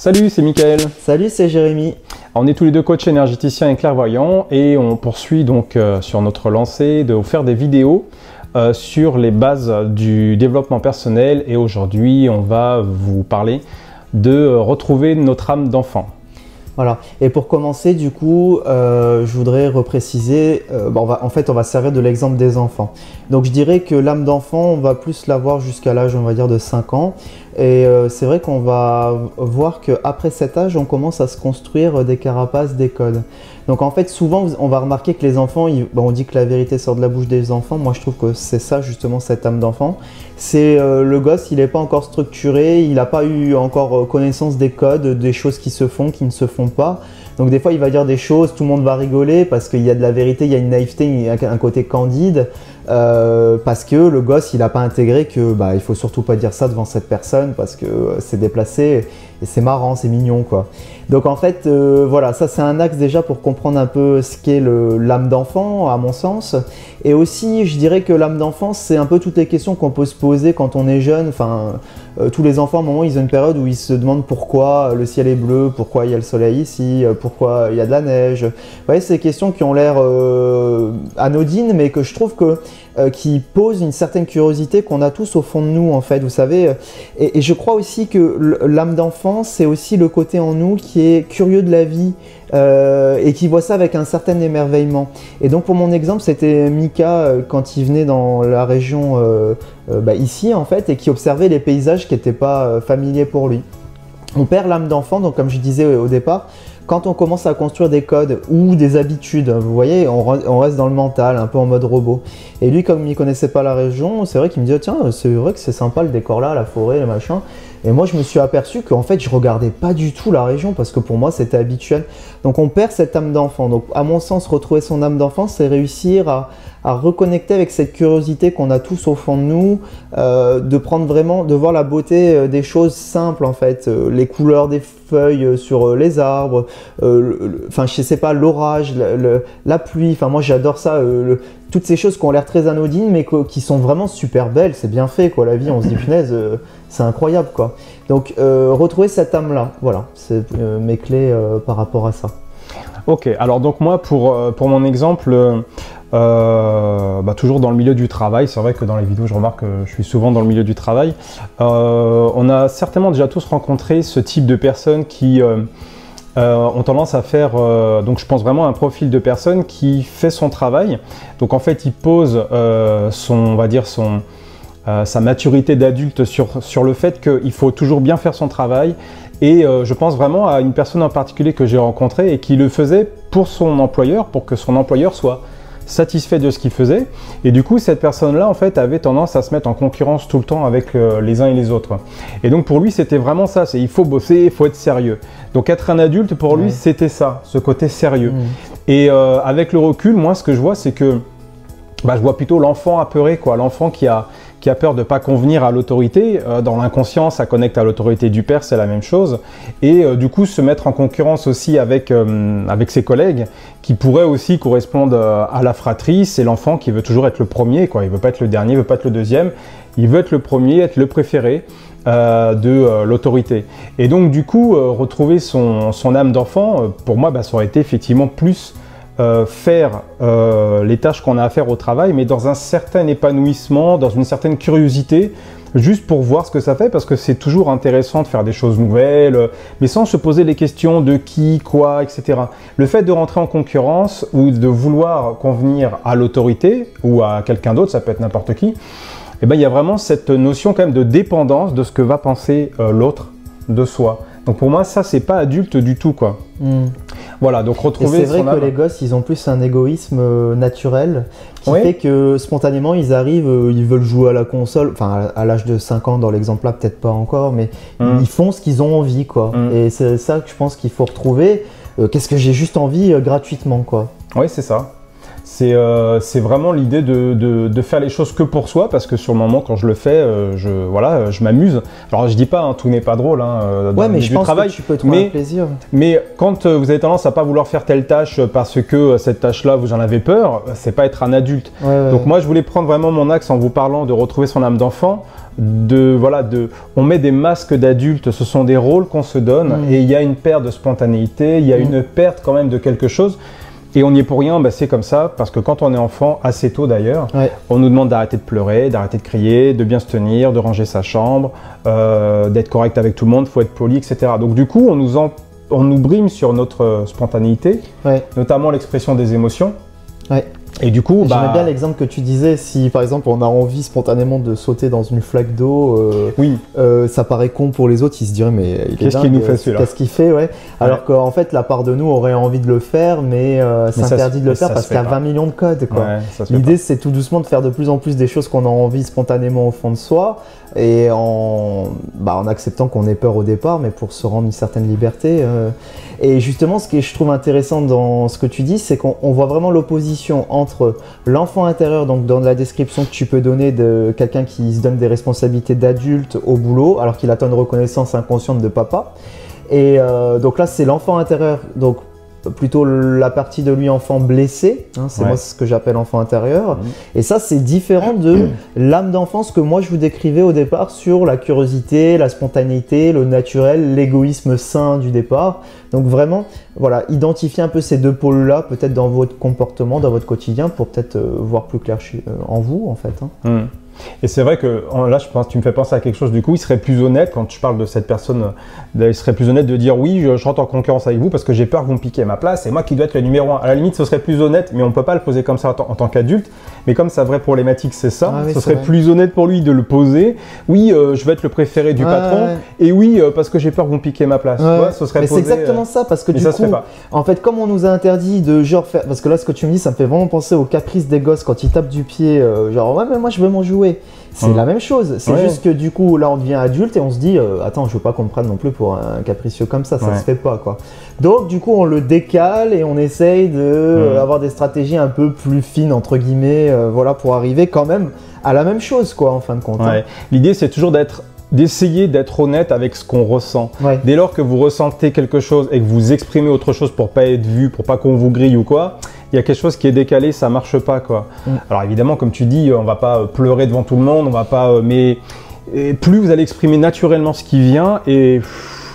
Salut, c'est Mickaël. Salut, c'est Jérémy. On est tous les deux coachs énergéticiens et clairvoyants et on poursuit donc sur notre lancée de vous faire des vidéos sur les bases du développement personnel et aujourd'hui on va vous parler de retrouver notre âme d'enfant. Voilà, et pour commencer du coup, je voudrais repréciser, on va se servir de l'exemple des enfants. Donc je dirais que l'âme d'enfant, on va plus l'avoir jusqu'à l'âge, on va dire, de 5 ans. Et c'est vrai qu'on va voir qu'après cet âge, on commence à se construire des carapaces, des codes. Donc en fait, souvent, on va remarquer que les enfants, on dit que la vérité sort de la bouche des enfants. Moi, je trouve que c'est ça, justement, cette âme d'enfant. C'est le gosse, il n'est pas encore structuré, il n'a pas eu encore connaissance des codes, des choses qui se font, qui ne se font pas. Donc des fois, il va dire des choses, tout le monde va rigoler parce qu'il y a de la vérité, il y a une naïveté, il y a un côté candide. Parce que le gosse, il n'a pas intégré que il faut surtout pas dire ça devant cette personne parce que c'est déplacé et c'est marrant, c'est mignon quoi. Donc en fait, voilà, ça c'est un axe déjà pour comprendre un peu ce qu'est l'âme d'enfant à mon sens. Et aussi, je dirais que l'âme d'enfant, c'est un peu toutes les questions qu'on peut se poser quand on est jeune. Enfin, tous les enfants, à un moment, ils ont une période où ils se demandent pourquoi le ciel est bleu, pourquoi il y a le soleil ici, pourquoi il y a de la neige. Vous voyez, c'est des questions qui ont l'air anodines, mais que je trouve que qui posent une certaine curiosité qu'on a tous au fond de nous en fait, vous savez. Et je crois aussi que l'âme d'enfant, c'est aussi le côté en nous qui est curieux de la vie et qui voit ça avec un certain émerveillement. Et donc pour mon exemple, c'était Mika quand il venait dans la région ici en fait, et qui observait les paysages qui n'étaient pas familiers pour lui. On perd l'âme d'enfant, donc comme je disais au départ, quand on commence à construire des codes ou des habitudes, vous voyez, on reste dans le mental, un peu en mode robot. Et lui, comme il ne connaissait pas la région, c'est vrai qu'il me dit « Tiens, c'est vrai que c'est sympa le décor là, la forêt, le machin ». Et moi, je me suis aperçu qu'en fait, je regardais pas du tout la région parce que pour moi, c'était habituel. Donc, on perd cette âme d'enfant. Donc, à mon sens, retrouver son âme d'enfant, c'est réussir à reconnecter avec cette curiosité qu'on a tous au fond de nous, de prendre vraiment, de voir la beauté des choses simples en fait, les couleurs des feuilles sur les arbres, enfin je sais pas, l'orage, la pluie, enfin moi j'adore ça, toutes ces choses qui ont l'air très anodines mais qui sont vraiment super belles, c'est bien fait quoi, la vie on se dit punaise, c'est incroyable quoi. Donc retrouver cette âme là, voilà, c'est mes clés par rapport à ça. Ok, alors donc moi pour mon exemple, toujours dans le milieu du travail, c'est vrai que dans les vidéos je remarque que je suis souvent dans le milieu du travail. On a certainement déjà tous rencontré ce type de personnes qui ont tendance à faire, donc je pense vraiment à un profil de personne qui fait son travail. Donc en fait il pose sa maturité d'adulte sur le fait qu'il faut toujours bien faire son travail. Et je pense vraiment à une personne en particulier que j'ai rencontrée et qui le faisait pour son employeur, pour que son employeur soit satisfait de ce qu'il faisait. Et du coup, cette personne-là, en fait, avait tendance à se mettre en concurrence tout le temps avec les uns et les autres. Et donc, pour lui, c'était vraiment ça. Il faut bosser, il faut être sérieux. Donc, être un adulte, pour lui, c'était ça, ce côté sérieux. Et avec le recul, moi, ce que je vois, c'est que je vois plutôt l'enfant apeuré, quoi. L'enfant qui a peur de ne pas convenir à l'autorité. Dans l'inconscient, ça connecte à l'autorité du père, c'est la même chose. Et du coup, se mettre en concurrence aussi avec ses collègues qui pourraient aussi correspondre à la fratrie. C'est l'enfant qui veut toujours être le premier, quoi. Il ne veut pas être le dernier, il ne veut pas être le deuxième. Il veut être le premier, être le préféré de l'autorité. Et donc, du coup, retrouver son âme d'enfant, pour moi, ça aurait été effectivement plus faire les tâches qu'on a à faire au travail, mais dans un certain épanouissement, dans une certaine curiosité, juste pour voir ce que ça fait, parce que c'est toujours intéressant de faire des choses nouvelles, mais sans se poser les questions de qui, quoi, etc. Le fait de rentrer en concurrence ou de vouloir convenir à l'autorité ou à quelqu'un d'autre, ça peut être n'importe qui, il y a vraiment cette notion quand même de dépendance de ce que va penser l'autre de soi. Donc pour moi, ça, c'est pas adulte du tout, quoi. Voilà, donc retrouver. Et c'est vrai que les gosses, ils ont plus un égoïsme naturel qui fait que spontanément, ils arrivent, ils veulent jouer à la console, enfin à l'âge de 5 ans, dans l'exemple là, peut-être pas encore, mais ils font ce qu'ils ont envie, quoi. Et c'est ça que je pense qu'il faut retrouver. Qu'est-ce que j'ai juste envie gratuitement, quoi. Oui, c'est ça. C'est vraiment l'idée de faire les choses que pour soi, parce que sur le moment, quand je le fais, je m'amuse. Alors, je dis pas, hein, tout n'est pas drôle dans mais le je pense travail, que tu peux trouver un plaisir. Mais quand vous avez tendance à pas vouloir faire telle tâche parce que cette tâche-là, vous en avez peur, c'est pas être un adulte. Donc moi, je voulais prendre vraiment mon axe en vous parlant de retrouver son âme d'enfant. On met des masques d'adultes, ce sont des rôles qu'on se donne, et il y a une perte de spontanéité, il y a une perte quand même de quelque chose. Et on n'y est pour rien, c'est comme ça, parce que quand on est enfant, assez tôt d'ailleurs, on nous demande d'arrêter de pleurer, d'arrêter de crier, de bien se tenir, de ranger sa chambre, d'être correct avec tout le monde, il faut être poli, etc. Donc du coup, on nous brime sur notre spontanéité, notamment l'expression des émotions. Et du coup, j'aimais bien l'exemple que tu disais, si par exemple on a envie spontanément de sauter dans une flaque d'eau, ça paraît con pour les autres, ils se diraient mais qu'est-ce qu'il nous fait celui-là? Qu'est-ce qu'il fait, Alors qu'en fait la part de nous aurait envie de le faire, mais c'est interdit de le faire parce qu'il y a 20 millions de codes. L'idée c'est tout doucement de faire de plus en plus des choses qu'on a envie spontanément au fond de soi, et en acceptant qu'on ait peur au départ, mais pour se rendre une certaine liberté. Et justement, ce que je trouve intéressant dans ce que tu dis, c'est qu'on voit vraiment l'opposition entre l'enfant intérieur, donc dans la description que tu peux donner de quelqu'un qui se donne des responsabilités d'adulte au boulot, alors qu'il attend une reconnaissance inconsciente de papa. Et donc là, c'est l'enfant intérieur, donc plutôt la partie de lui enfant blessé, c'est moi ce que j'appelle enfant intérieur. Et ça, c'est différent de l'âme d'enfance que moi je vous décrivais au départ sur la curiosité, la spontanéité, le naturel, l'égoïsme sain du départ. Donc vraiment, voilà, identifier un peu ces deux pôles-là, peut-être dans votre comportement, dans votre quotidien, pour peut-être voir plus clair en vous, en fait. Et c'est vrai que là, je pense, tu me fais penser à quelque chose. Du coup, il serait plus honnête quand tu parles de cette personne. Il serait plus honnête de dire oui, je rentre en concurrence avec vous parce que j'ai peur que vous me piquiez ma place. C'est moi qui dois être le numéro 1. À la limite, ce serait plus honnête, mais on peut pas le poser comme ça en tant qu'adulte. Mais comme sa vraie problématique, c'est ça. Ce serait plus honnête pour lui de le poser. Oui, je vais être le préféré du patron. Et oui, parce que j'ai peur que vous me piquiez ma place. Ce serait mais c'est exactement ça, parce que du coup, en fait, comme on nous a interdit de genre faire, parce que là, ce que tu me dis, ça me fait vraiment penser aux caprices des gosses quand ils tapent du pied, genre ouais, mais moi je veux m'en jouer. C'est la même chose, c'est juste que du coup là on devient adulte et on se dit attends, je veux pas qu'on me prenne non plus pour un capricieux comme ça, ça se fait pas quoi. Donc du coup on le décale et on essaye de avoir des stratégies un peu plus fines entre guillemets, voilà, pour arriver quand même à la même chose quoi en fin de compte. L'idée c'est toujours d'essayer d'être honnête avec ce qu'on ressent. Dès lors que vous ressentez quelque chose et que vous exprimez autre chose pour pas être vu, pour pas qu'on vous grille ou quoi, il y a quelque chose qui est décalé, ça marche pas quoi. Alors évidemment, comme tu dis, on va pas pleurer devant tout le monde, on va pas, mais plus vous allez exprimer naturellement ce qui vient et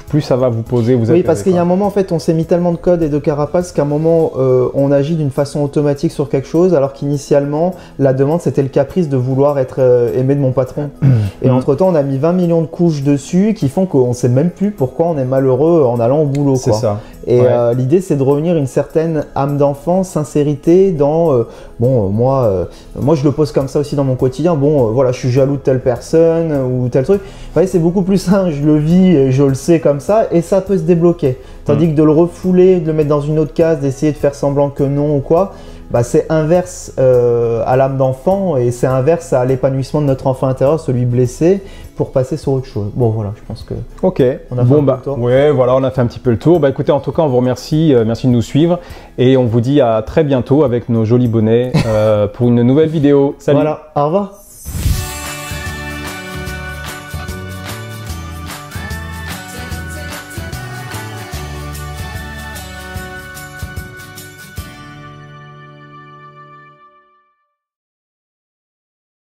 plus ça va vous poser, vous Oui, parce qu'il y a un moment, en fait, on s'est mis tellement de codes et de carapaces qu'à un moment, on agit d'une façon automatique sur quelque chose, alors qu'initialement, la demande, c'était le caprice de vouloir être aimé de mon patron. Et entre-temps, on a mis 20 millions de couches dessus qui font qu'on ne sait même plus pourquoi on est malheureux en allant au boulot. C'est ça. Et l'idée, c'est de revenir une certaine âme d'enfant, sincérité dans moi, je le pose comme ça aussi dans mon quotidien. Voilà, je suis jaloux de telle personne ou tel truc. Vous voyez, c'est beaucoup plus simple, je le vis et je le sais comme ça, et ça peut se débloquer. Tandis que de le refouler, de le mettre dans une autre case, d'essayer de faire semblant que non ou quoi, c'est inverse à l'âme d'enfant et c'est inverse à l'épanouissement de notre enfant intérieur, celui blessé, pour passer sur autre chose. Bon voilà, je pense que on a fait un peu le tour. Ouais, voilà, on a fait un petit peu le tour. Écoutez, en tout cas, on vous remercie, merci de nous suivre et on vous dit à très bientôt avec nos jolis bonnets pour une nouvelle vidéo. Salut. Voilà, au revoir.